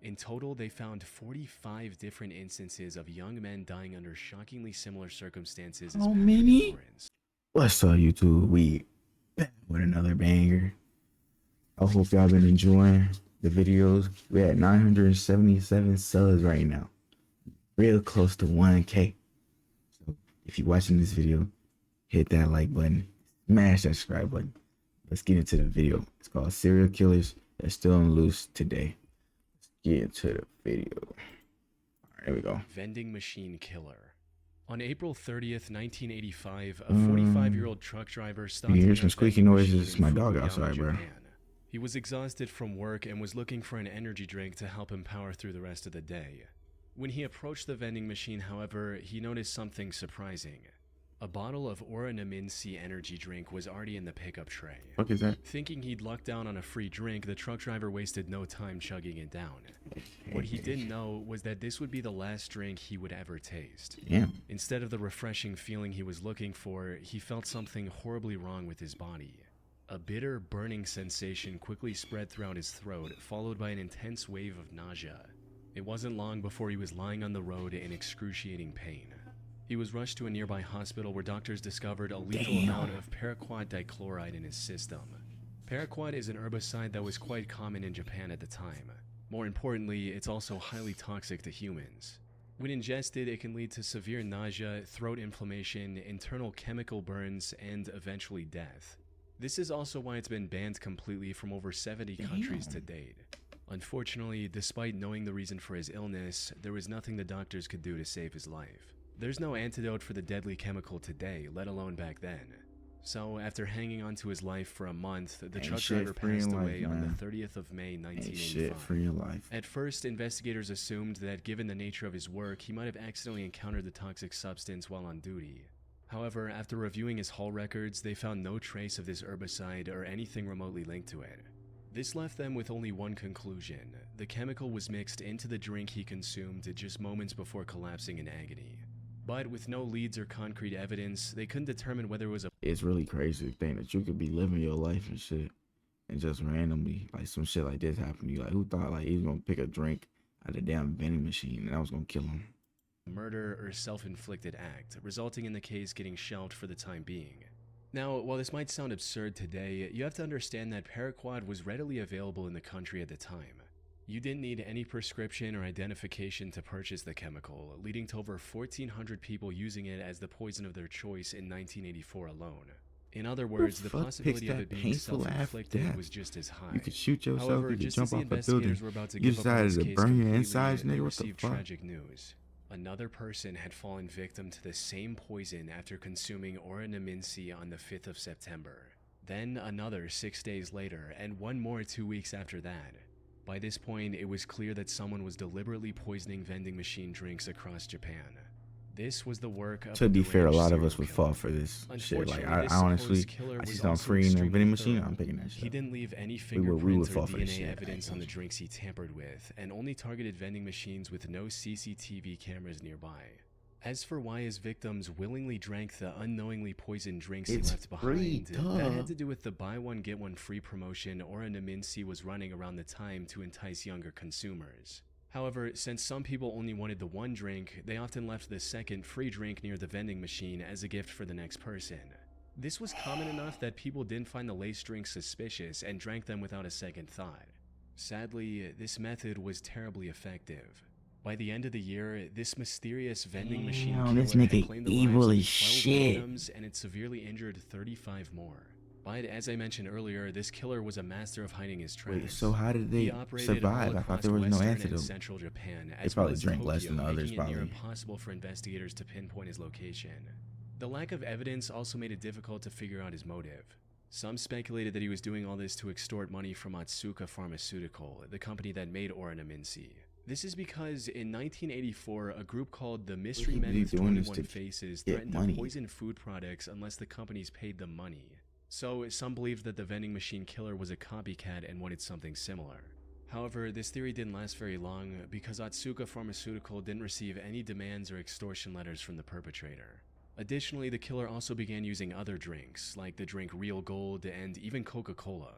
In total, they found 45 different instances of young men dying under shockingly similar circumstances as How Patrick and many? Lawrence. What's up, YouTube? We back with another banger. I hope y'all been enjoying the videos. We're at 977 subs right now, real close to 1K. So if you're watching this video, hit that like button, smash that subscribe button. Let's get into the video. It's called Serial Killers That's Still on Loose Today. Let's get into the video. All right, here we go. Vending machine killer. On April 30th, 1985, a 45-year-old truck driver stopped You hear near some a squeaky vending noises? machine It's in my dog Fukuyama, outside, bro. Japan. He was exhausted from work and was looking for an energy drink to help him power through the rest of the day. When he approached the vending machine, however, he noticed something surprising. A bottle of Oranaminsi energy drink was already in the pickup tray. What is that? Thinking he'd lucked down on a free drink, the truck driver wasted no time chugging it down. What he didn't know was that this would be the last drink he would ever taste. Damn. Instead of the refreshing feeling he was looking for, he felt something horribly wrong with his body. A bitter, burning sensation quickly spread throughout his throat, followed by an intense wave of nausea. It wasn't long before he was lying on the road in excruciating pain. He was rushed to a nearby hospital where doctors discovered a lethal amount of paraquat dichloride in his system. Paraquat is an herbicide that was quite common in Japan at the time. More importantly, it's also highly toxic to humans. When ingested, it can lead to severe nausea, throat inflammation, internal chemical burns, and eventually death. This is also why it's been banned completely from over 70 countries to date. Unfortunately, despite knowing the reason for his illness, there was nothing the doctors could do to save his life. There's no antidote for the deadly chemical today, let alone back then. So, after hanging on to his life for a month, the truck driver passed away on the 30th of May, 1985. At first, investigators assumed that given the nature of his work, he might have accidentally encountered the toxic substance while on duty. However, after reviewing his haul records, they found no trace of this herbicide or anything remotely linked to it. This left them with only one conclusion: the chemical was mixed into the drink he consumed just moments before collapsing in agony. But with no leads or concrete evidence, they couldn't determine whether it was a... It's really crazy to think that you could be living your life and shit, and just randomly, like, some shit like this happened to you. Like, who thought, like, he was gonna pick a drink out of the damn vending machine and that was gonna kill him? murder or self-inflicted act, resulting in the case getting shelved for the time being. Now, while this might sound absurd today, you have to understand that paraquat was readily available in the country at the time. You didn't need any prescription or identification to purchase the chemical, leading to over 1,400 people using it as the poison of their choice in 1984 alone. In other words, the possibility of it being self-inflicted was just as high. You could shoot yourself, However, you could just jump as the off a building. investigators were about to You give up on this decided to case burn your completely, insides, they nigga. What the received fuck? tragic news. Another person had fallen victim to the same poison after consuming Oranaminsi on the 5th of September. Then another 6 days later, and one more 2 weeks after that. By this point, it was clear that someone was deliberately poisoning vending machine drinks across Japan. This was the work of To be fair, a lot of us serial would killer. fall for this shit. Like, Unfortunately, I this honestly, supposed killer I see was something also free in a extremely vending machine, thorough. I'm picking that shit He up. didn't leave any would fingerprints or fall for this DNA shit. evidence on the drinks he tampered with, and only targeted vending machines with no CCTV cameras nearby. As for why his victims willingly drank the unknowingly poisoned drinks he It's left free, behind, that duh. had to do with the buy one get one free promotion Oranaminsi was running around the time to entice younger consumers. However, since some people only wanted the one drink, they often left the second free drink near the vending machine as a gift for the next person. This was common enough that people didn't find the laced drinks suspicious and drank them without a second thought. Sadly, this method was terribly effective. By the end of the year, this mysterious vending machine Damn, killer this had nigga claimed the evil lives of as 12 shit. victims and had severely injured 35 more. But as I mentioned earlier, this killer was a master of hiding his tracks. Wait, so how did He they operated all survive? I thought across there was no Western and antidote. Central Japan, They as probably well as drank less Tokyo, than the others, making it near probably. impossible for investigators to pinpoint his location. The lack of evidence also made it difficult to figure out his motive. Some speculated that he was doing all this to extort money from Otsuka Pharmaceutical, the company that made Oranaminsi. This is because in 1984, a group called the Mystery Men with 21 Faces threatened to poison food products unless the companies paid them money. So some believed that the vending machine killer was a copycat and wanted something similar. However, this theory didn't last very long because Otsuka Pharmaceutical didn't receive any demands or extortion letters from the perpetrator. Additionally, the killer also began using other drinks, like the drink Real Gold and even Coca-Cola.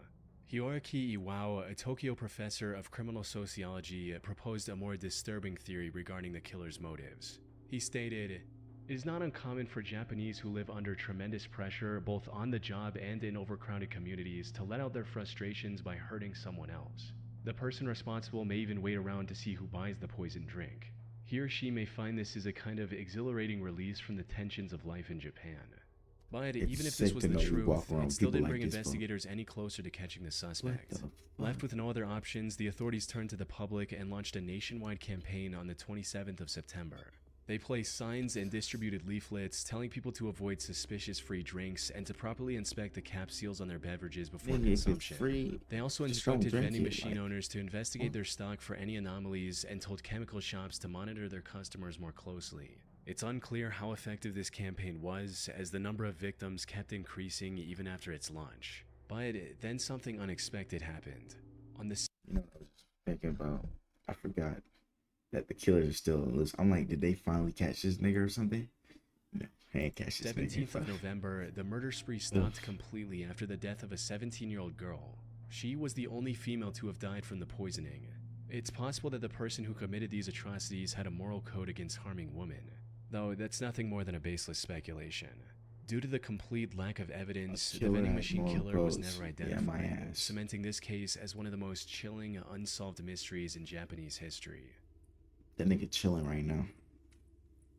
Hiroaki Iwao, a Tokyo professor of criminal sociology, proposed a more disturbing theory regarding the killer's motives. He stated, "It is not uncommon for Japanese who live under tremendous pressure, both on the job and in overcrowded communities, to let out their frustrations by hurting someone else. The person responsible may even wait around to see who buys the poisoned drink. He or she may find this is a kind of exhilarating release from the tensions of life in Japan." But It's even if this sick was to the know you truth, walk around it with still people didn't like bring this, bro. investigators any closer to catching the suspect. the fuck? Left with no other options, the authorities turned to the public and launched a nationwide campaign on the 27th of September. They placed signs and distributed leaflets telling people to avoid suspicious free drinks and to properly inspect the cap seals on their beverages before Nigga, if it's consumption. free, They also just don't instructed drink vending it, machine like- owners to investigate their stock for any anomalies and told chemical shops to monitor their customers more closely. It's unclear how effective this campaign was, as the number of victims kept increasing even after its launch. But then something unexpected happened. On the You know, I was just thinking about, I forgot that the killers are still loose. I'm like, did they finally catch this nigga or something? No, they ain't catch this 17th of nigga. November, the murder spree stopped completely after the death of a 17-year-old girl. She was the only female to have died from the poisoning. It's possible that the person who committed these atrocities had a moral code against harming women, though that's nothing more than a baseless speculation. Due to the complete lack of evidence, the killer vending has machine moral killer was codes. never Yeah, my identified, ass. cementing this case as one of the most chilling, unsolved mysteries in Japanese history. That nigga chilling right now,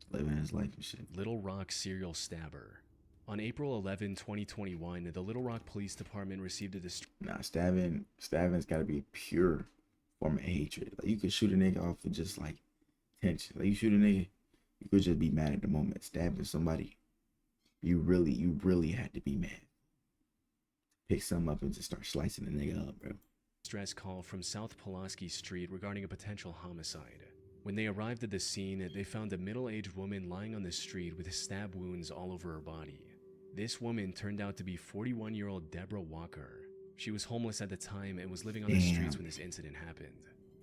living his life and shit. Little Rock serial stabber. On April 11, 2021, the Little Rock Police Department received a Nah, stabbing's gotta be a pure form of hatred. Like, you could shoot a nigga off of just like tension. Like, you shoot a nigga, you could just be mad at the moment. Stabbing somebody, you really had to be mad. Pick something up and just start slicing the nigga up, bro. distress call from South Pulaski Street regarding a potential homicide. When they arrived at the scene, they found a middle-aged woman lying on the street with stab wounds all over her body. This woman turned out to be 41-year-old Deborah Walker. She was homeless at the time and was living on the streets when this incident happened.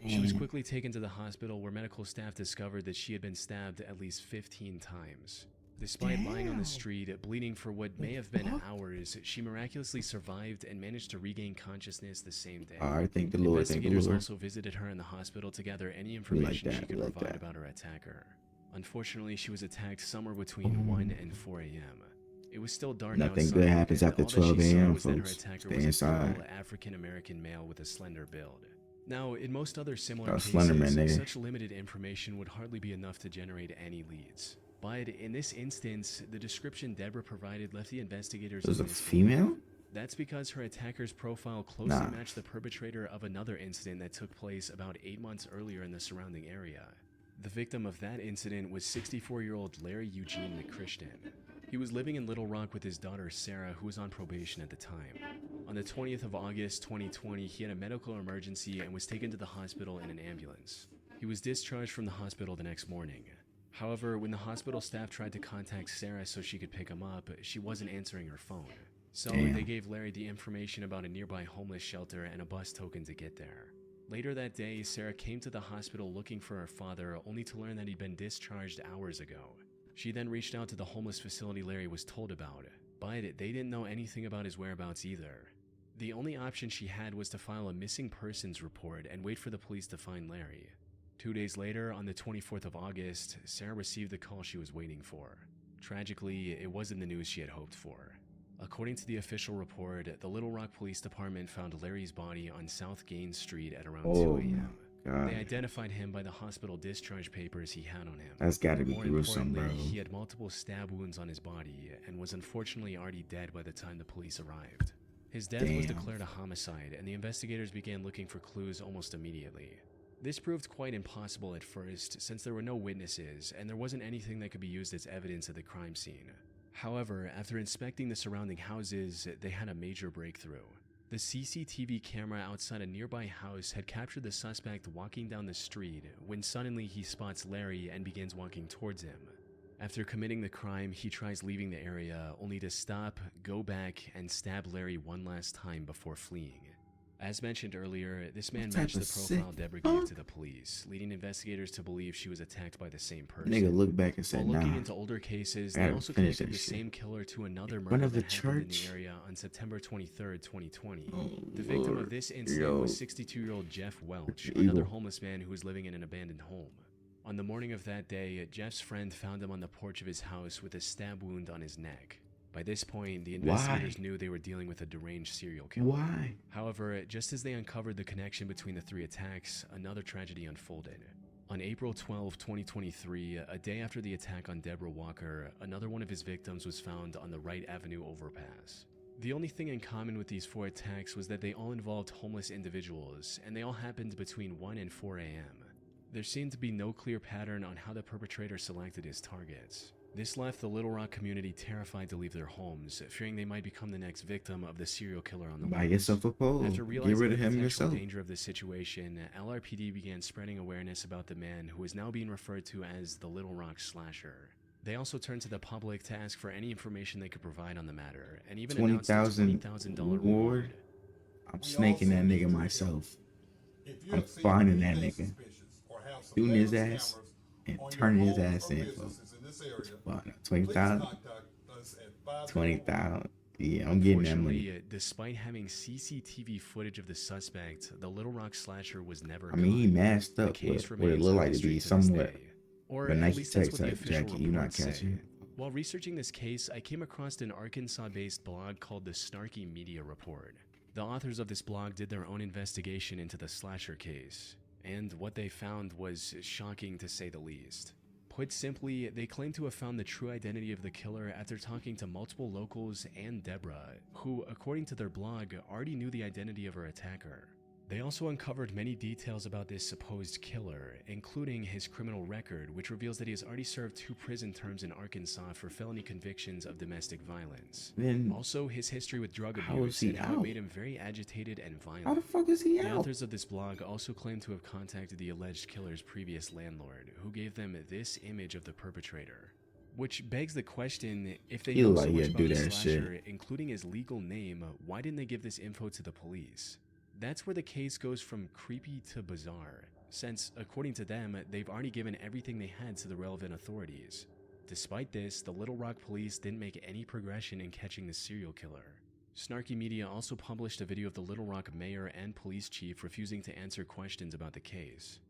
She was quickly taken to the hospital where medical staff discovered that she had been stabbed at least 15 times. Despite lying on the street, bleeding for what may have been hours, she miraculously survived and managed to regain consciousness the same day. I thank the Lord, thank the Investigators Lord. also visited her in the hospital to gather any information that, she could we like provide that. about her attacker. Unfortunately, she was attacked somewhere between 1 and 4 a.m. It was still dark Nothing outside, good happens and after all that 12 she saw a.m., was that her folks. attacker Stay was a inside. tall African-American male with a slender build. Now, in most other similar Oh, cases, Slenderman, nigga. such limited information would hardly be enough to generate any leads. But in this instance, the description Deborah provided left the investigators It was a in disbelief. female? That's because her attacker's profile closely Nah. matched the perpetrator of another incident that took place about 8 months earlier in the surrounding area. The victim of that incident was 64-year-old Larry Eugene McChristian. He was living in Little Rock with his daughter Sarah, who was on probation at the time. On the 20th of August 2020, he had a medical emergency and was taken to the hospital in an ambulance. He was discharged from the hospital the next morning. However, when the hospital staff tried to contact Sarah so she could pick him up, she wasn't answering her phone. So Damn. they gave Larry the information about a nearby homeless shelter and a bus token to get there. Later that day, Sarah came to the hospital looking for her father, only to learn that he'd been discharged hours ago. She then reached out to the homeless facility Larry was told about, but they didn't know anything about his whereabouts either. The only option she had was to file a missing persons report and wait for the police to find Larry. 2 days later, on the 24th of August, Sarah received the call she was waiting for. Tragically, it wasn't the news she had hoped for. According to the official report, the Little Rock Police Department found Larry's body on South Gaines Street at around 2 Oh a.m. They God, identified him by the hospital discharge papers he had on him. that's gotta be More gruesome, bro. importantly, he had multiple stab wounds on his body and was unfortunately already dead by the time the police arrived. His death was Damn. declared a homicide, and the investigators began looking for clues almost immediately. This proved quite impossible at first, since there were no witnesses, and there wasn't anything that could be used as evidence at the crime scene. However, after inspecting the surrounding houses, they had a major breakthrough. The CCTV camera outside a nearby house had captured the suspect walking down the street when suddenly he spots Larry and begins walking towards him. After committing the crime, he tries leaving the area, only to stop, go back, and stab Larry one last time before fleeing. As mentioned earlier, this man What type matched the of profile sick Deborah fuck? gave to the police, leading investigators to believe she was attacked by the same person. Nigga looked back and While said, looking nah, into older cases, I they gotta also finish connected that the shit. same killer to another In front murder of that the happened in the church? area on September 23rd, 2020. Oh, The victim Lord. of this incident Yo. was 62-year-old Jeff Welch, Evil. another homeless man who was living in an abandoned home. On the morning of that day, Jeff's friend found him on the porch of his house with a stab wound on his neck. By this point, the investigators knew they were dealing with a deranged serial killer. Why? However, just as they uncovered the connection between the three attacks, another tragedy unfolded. On April 12, 2023, a day after the attack on Deborah Walker, another one of his victims was found on the Wright Avenue overpass. The only thing in common with these 4 attacks was that they all involved homeless individuals, and they all happened between 1 and 4 a.m. There seemed to be no clear pattern on how the perpetrator selected his targets. This left the Little Rock community terrified to leave their homes, fearing they might become the next victim of the serial killer on the Buy loose. yourself a pole. After Get realizing rid of the him potential yourself. danger of this situation, LRPD began spreading awareness about the man who is now being referred to as the Little Rock Slasher. They also turned to the public to ask for any information they could provide on the matter, and even announced a $20,000 reward. reward. I'm snaking that nigga myself. I'm finding that nigga, shooting his ass, and turning his ass in for what, 20,000? 20,000. Yeah, I'm getting that money. Unfortunately, despite having CCTV footage of the suspect, the Little Rock Slasher was never I mean, he caught. masked The up case what it remains looked a like to mystery be this somewhat day. Or of a at Nike least that's Tech what the type official jacket. You're not reports say. catching it. While researching this case, I came across an Arkansas-based blog called the Snarky Media Report. The authors of this blog did their own investigation into the slasher case, and what they found was shocking to say the least. Put simply, they claim to have found the true identity of the killer after talking to multiple locals and Deborah, who, according to their blog, already knew the identity of her attacker. They also uncovered many details about this supposed killer, including his criminal record, which reveals that he has already served 2 prison terms in Arkansas for felony convictions of domestic violence. Then Also, his history with drug how abuse is he and how it out? made him very agitated and violent. How the fuck is he The out? authors of this blog also claim to have contacted the alleged killer's previous landlord, who gave them this image of the perpetrator. Which begs the question, if they He know look so like much he'd about do the that shit. slasher, including his legal name, why didn't they give this info to the police? That's where the case goes from creepy to bizarre, since, according to them, they've already given everything they had to the relevant authorities. Despite this, the Little Rock police didn't make any progression in catching the serial killer. Snarky Media also published a video of the Little Rock mayor and police chief refusing to answer questions about the case.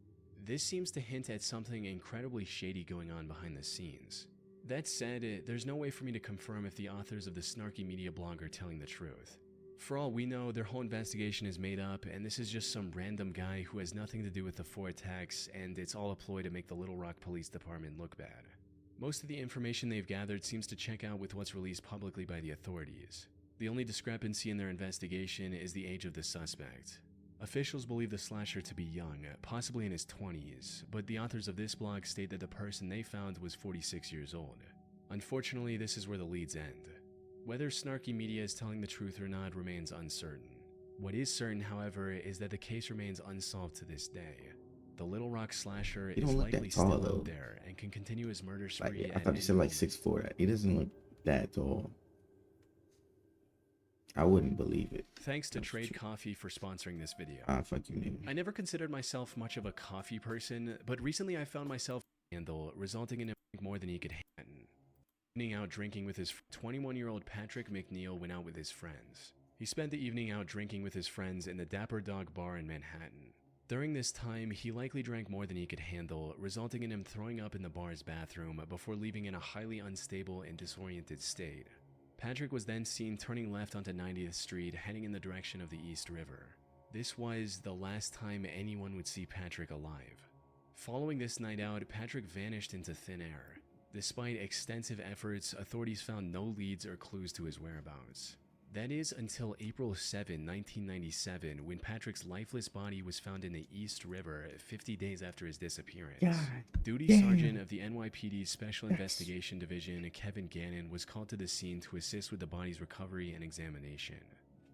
This seems to hint at something incredibly shady going on behind the scenes. That said, there's no way for me to confirm if the authors of the Snarky Media blog are telling the truth. For all we know, their whole investigation is made up, and this is just some random guy who has nothing to do with the 4 attacks, and it's all a ploy to make the Little Rock Police Department look bad. Most of the information they've gathered seems to check out with what's released publicly by the authorities. The only discrepancy in their investigation is the age of the suspect. Officials believe the slasher to be young, possibly in his 20s, but the authors of this blog state that the person they found was 46 years old. Unfortunately, this is where the leads end. Whether Snarky Media is telling the truth or not remains uncertain. What is certain, however, is that the case remains unsolved to this day. The Little Rock Slasher He is don't look likely that tall, still though. out there and can continue his murder Like, spree. I thought you said like 6'4". He doesn't look that tall. I wouldn't believe it. Thanks to That's Trade true. Coffee for sponsoring this video. Fuck you, nigga. I never considered myself much of a coffee person, but recently I found myself handle, resulting in him drinking more than he could handle. Evening out drinking with his 21-year-old Patrick McNeil went out with his friends. He spent the evening out drinking with his friends in the Dapper Dog Bar in Manhattan. During this time, he likely drank more than he could handle, resulting in him throwing up in the bar's bathroom before leaving in a highly unstable and disoriented state. Patrick was then seen turning left onto 90th Street, heading in the direction of the East River. This was the last time anyone would see Patrick alive. Following this night out, Patrick vanished into thin air. Despite extensive efforts, authorities found no leads or clues to his whereabouts. That is until April 7, 1997, when Patrick's lifeless body was found in the East River 50 days after his disappearance. God Duty damn. Sergeant of the NYPD's Special Investigation Division, Kevin Gannon, was called to the scene to assist with the body's recovery and examination.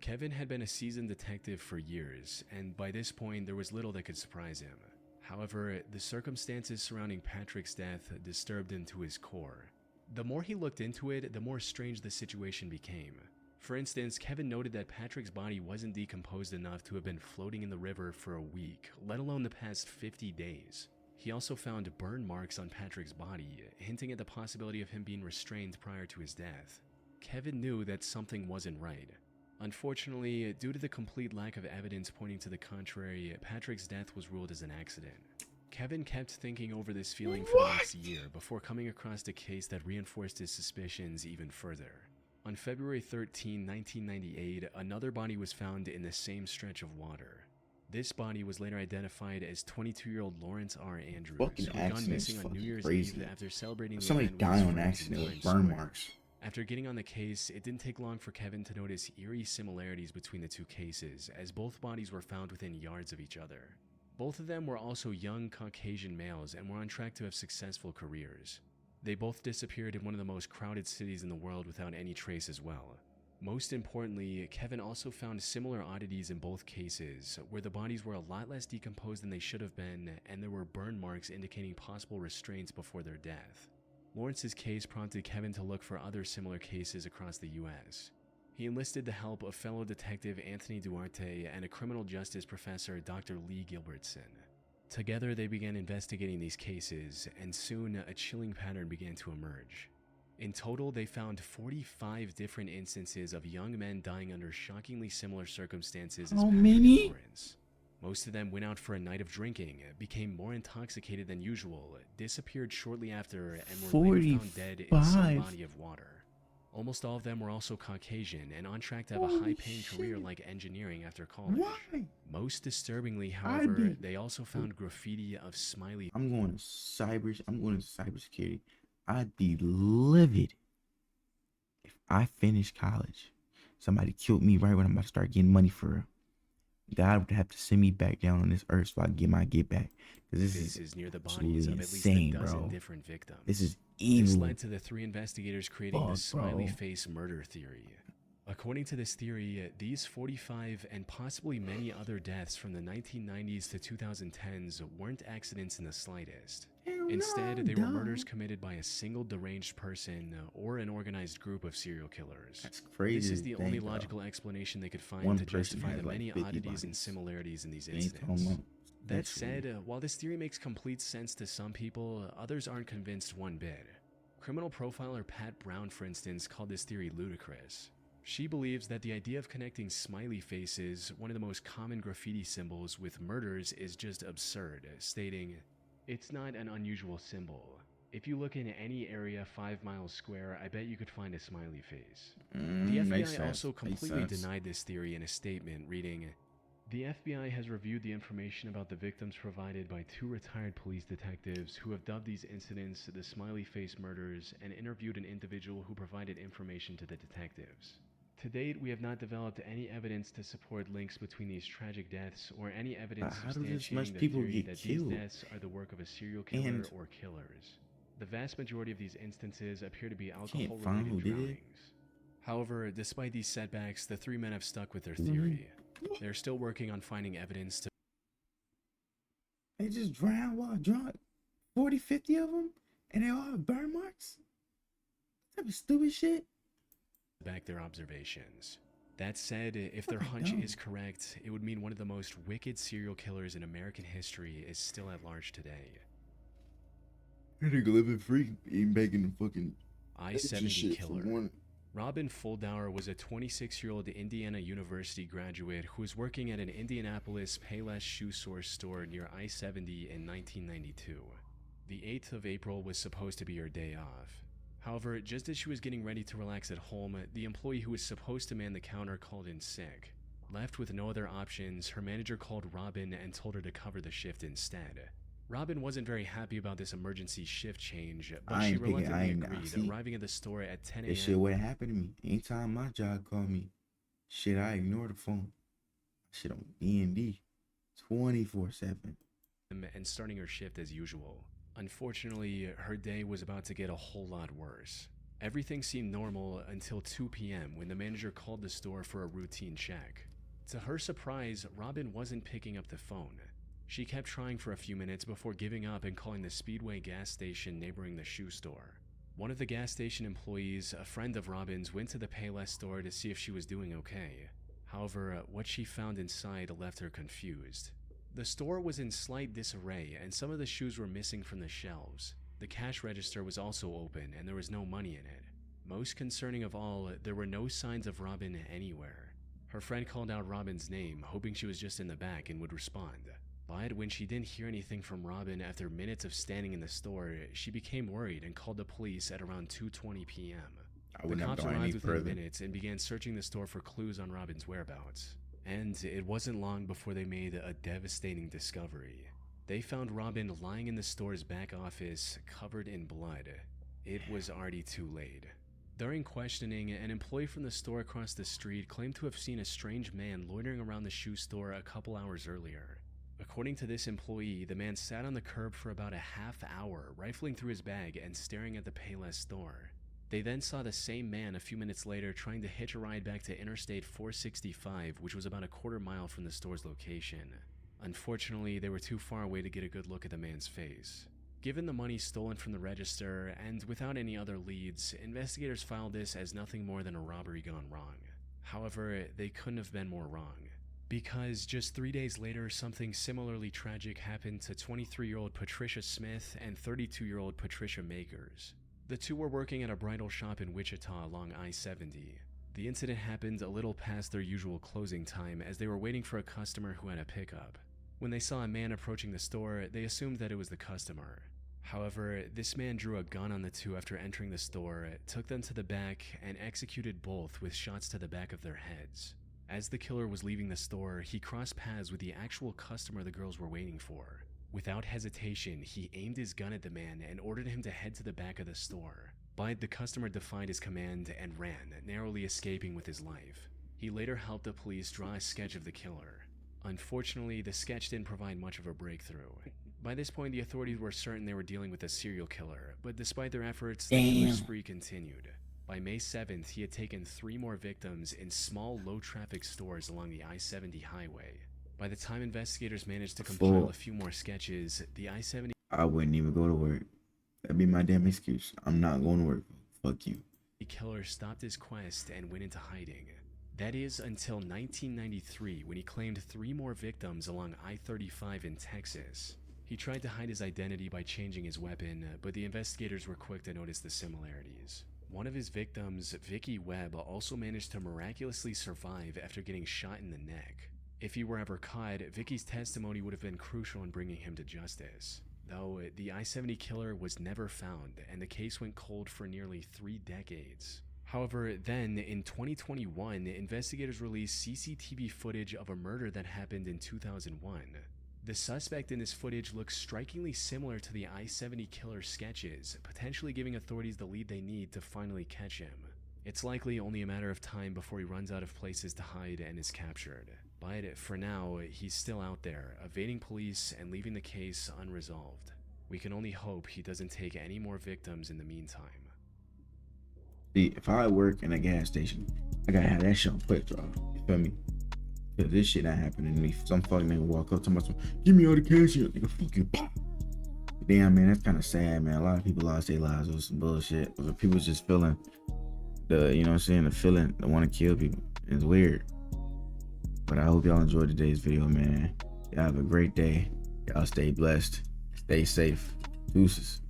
Kevin had been a seasoned detective for years, and by this point there was little that could surprise him. However, the circumstances surrounding Patrick's death disturbed him to his core. The more he looked into it, the more strange the situation became. For instance, Kevin noted that Patrick's body wasn't decomposed enough to have been floating in the river for a week, let alone the past 50 days. He also found burn marks on Patrick's body, hinting at the possibility of him being restrained prior to his death. Kevin knew that something wasn't right. Unfortunately, due to the complete lack of evidence pointing to the contrary, Patrick's death was ruled as an accident. Kevin kept thinking over this feeling for the next year before coming across a case that reinforced his suspicions even further. On February 13, 1998, another body was found in the same stretch of water. This body was later identified as 22-year-old Lawrence R. Andrews, Fucking who had gone accident's missing on New fucking Year's crazy. Eve after celebrating the Somebody event with died his on friends in accident with Times burn Square. marks. After getting on the case, it didn't take long for Kevin to notice eerie similarities between the two cases, as both bodies were found within yards of each other. Both of them were also young Caucasian males and were on track to have successful careers. They both disappeared in one of the most crowded cities in the world without any trace as well. Most importantly, Kevin also found similar oddities in both cases, where the bodies were a lot less decomposed than they should have been, and there were burn marks indicating possible restraints before their death. Lawrence's case prompted Kevin to look for other similar cases across the US. He enlisted the help of fellow detective Anthony Duarte and a criminal justice professor, Dr. Lee Gilbertson. Together, they began investigating these cases, and soon a chilling pattern began to emerge. In total, they found 45 different instances of young men dying under shockingly similar circumstances as How Patrick many? and Lawrence. Most of them went out for a night of drinking, became more intoxicated than usual, disappeared shortly after, and were later found dead in some 45. body of water. Almost all of them were also Caucasian and on track to have a Holy high-paying career shit. like engineering after college. Why? Most disturbingly, I'd however, be- they also found graffiti of smiley I'm going to cybersecurity. I'd be livid if I finished college. Somebody killed me right when I'm about to start getting money for real. God would have to send me back down on this earth so I can get my get back. Because this is faces near the bodies of at least insane, a dozen bro. different victims. This is This evil. led to the three investigators creating the Fuck, smiley bro. face murder theory. According to this theory, these 45 and possibly many other deaths from the 1990s to 2010s weren't accidents in the slightest. Hell Instead, no, they were dog. murders committed by a single deranged person or an organized group of serial killers. That's crazy. This is the to only think, though. logical explanation they could find One to person justify has, the like, many 50 oddities and bodies. similarities in these They ain't talking incidents. about That that said, shit. while this theory makes complete sense to some people, others aren't convinced one bit. Criminal profiler Pat Brown, for instance, called this theory ludicrous. She believes that the idea of connecting smiley faces, one of the most common graffiti symbols, with murders is just absurd, stating, "It's not an unusual symbol. If you look in any area 5 miles square, I bet you could find a smiley face." The Makes FBI sense. also Makes completely sense. denied this theory in a statement, reading, "The FBI has reviewed the information about the victims provided by 2 retired police detectives who have dubbed these incidents the smiley face murders and interviewed an individual who provided information to the detectives. To date, we have not developed any evidence to support links between these tragic deaths or any evidence How do this much substantiating the people theory get that killed? these deaths are the work of a serial killer And- or killers. The vast majority of these instances appear to be find alcohol-related who did it. drownings." However, despite these setbacks, the 3 men have stuck with their Mhm. theory. They're still working on finding evidence to They just drowned while drunk. 40, 50 of them? And they all have burn marks? What type of stupid shit? back their observations. That said, if their Fucking hunch dumb. is correct, it would mean one of the most wicked serial killers in American history is still at large today. That nigga living free, eating bacon and fucking I-70 killer. Robin Fuldauer was a 26-year-old Indiana University graduate who was working at an Indianapolis Payless shoe source store near I-70 in 1992. The 8th of April was supposed to be her day off. However, just as she was getting ready to relax at home, the employee who was supposed to man the counter called in sick. Left with no other options, her manager called Robin and told her to cover the shift instead. Robin wasn't very happy about this emergency shift change, but I she ain't picking- I reluctantly ain't- agreed, see, arriving at the store at 10 This shit a.m. would happen to me. Anytime my job called me, shit, I ignore the phone. Shit on D&D 24/7. and starting her shift as usual. Unfortunately, her day was about to get a whole lot worse. Everything seemed normal until 2 p.m. when the manager called the store for a routine check. To her surprise, Robin wasn't picking up the phone. She kept trying for a few minutes before giving up and calling the Speedway gas station neighboring the shoe store. One of the gas station employees, a friend of Robin's, went to the Payless store to see if she was doing okay. However, what she found inside left her confused. The store was in slight disarray and some of the shoes were missing from the shelves. The cash register was also open and there was no money in it. Most concerning of all, there were no signs of Robin anywhere. Her friend called out Robin's name, hoping she was just in the back and would respond. But when she didn't hear anything from Robin after minutes of standing in the store, she became worried and called the police at around 2:20 p.m. The cops arrived within minutes and began searching the store for clues on Robin's whereabouts. And it wasn't long before they made a devastating discovery. They found Robin lying in the store's back office, covered in blood. It was already too late. During questioning, an employee from the store across the street claimed to have seen a strange man loitering around the shoe store a couple hours earlier. According to this employee, the man sat on the curb for about a half hour, rifling through his bag and staring at the Payless store. They then saw the same man a few minutes later trying to hitch a ride back to Interstate 465, which was about a quarter mile from the store's location. Unfortunately, they were too far away to get a good look at the man's face. Given the money stolen from the register, and without any other leads, investigators filed this as nothing more than a robbery gone wrong. However, they couldn't have been more wrong. Because just 3 days later, something similarly tragic happened to 23-year-old Patricia Smith and 32-year-old Patricia Makers. The two were working at a bridal shop in Wichita along I-70. The incident happened a little past their usual closing time as they were waiting for a customer who had a pickup. When they saw a man approaching the store, they assumed that it was the customer. However, this man drew a gun on the two after entering the store, took them to the back, and executed both with shots to the back of their heads. As the killer was leaving the store, he crossed paths with the actual customer the girls were waiting for. Without hesitation, he aimed his gun at the man and ordered him to head to the back of the store. But the customer defied his command and ran, narrowly escaping with his life. He later helped the police draw a sketch of the killer. Unfortunately, the sketch didn't provide much of a breakthrough. By this point, the authorities were certain they were dealing with a serial killer, but despite their efforts, the killer spree continued. By May 7th, he had taken 3 more victims in small, low-traffic stores along the I-70 highway. By the time investigators managed to compile a few more sketches, the I-70... I wouldn't even go to work. That'd be my damn excuse. I'm not going to work. Fuck you. The killer stopped his quest and went into hiding. That is until 1993, when he claimed 3 more victims along I-35 in Texas. He tried to hide his identity by changing his weapon, but the investigators were quick to notice the similarities. One of his victims, Vicky Webb, also managed to miraculously survive after getting shot in the neck. If he were ever caught, Vicky's testimony would have been crucial in bringing him to justice. Though, the I-70 killer was never found, and the case went cold for nearly 3 decades. However, then, in 2021, investigators released CCTV footage of a murder that happened in 2001. The suspect in this footage looks strikingly similar to the I-70 killer sketches, potentially giving authorities the lead they need to finally catch him. It's likely only a matter of time before he runs out of places to hide and is captured. But for now, he's still out there, evading police and leaving the case unresolved. We can only hope he doesn't take any more victims in the meantime. See, if I work in a gas station, I gotta have that shit on quick draw. You feel me? Cause this shit not happening to me. Some fucking nigga walk up to my son, give me all the cash here. Nigga, fuck you. Damn, man, that's kind of sad, man. A lot of people lost their lives over some bullshit. Or people just feeling the, you know what I'm saying, the feeling, the want to kill people. It's weird. But I hope y'all enjoyed today's video, man. Y'all have a great day. Y'all stay blessed. Stay safe. Deuces.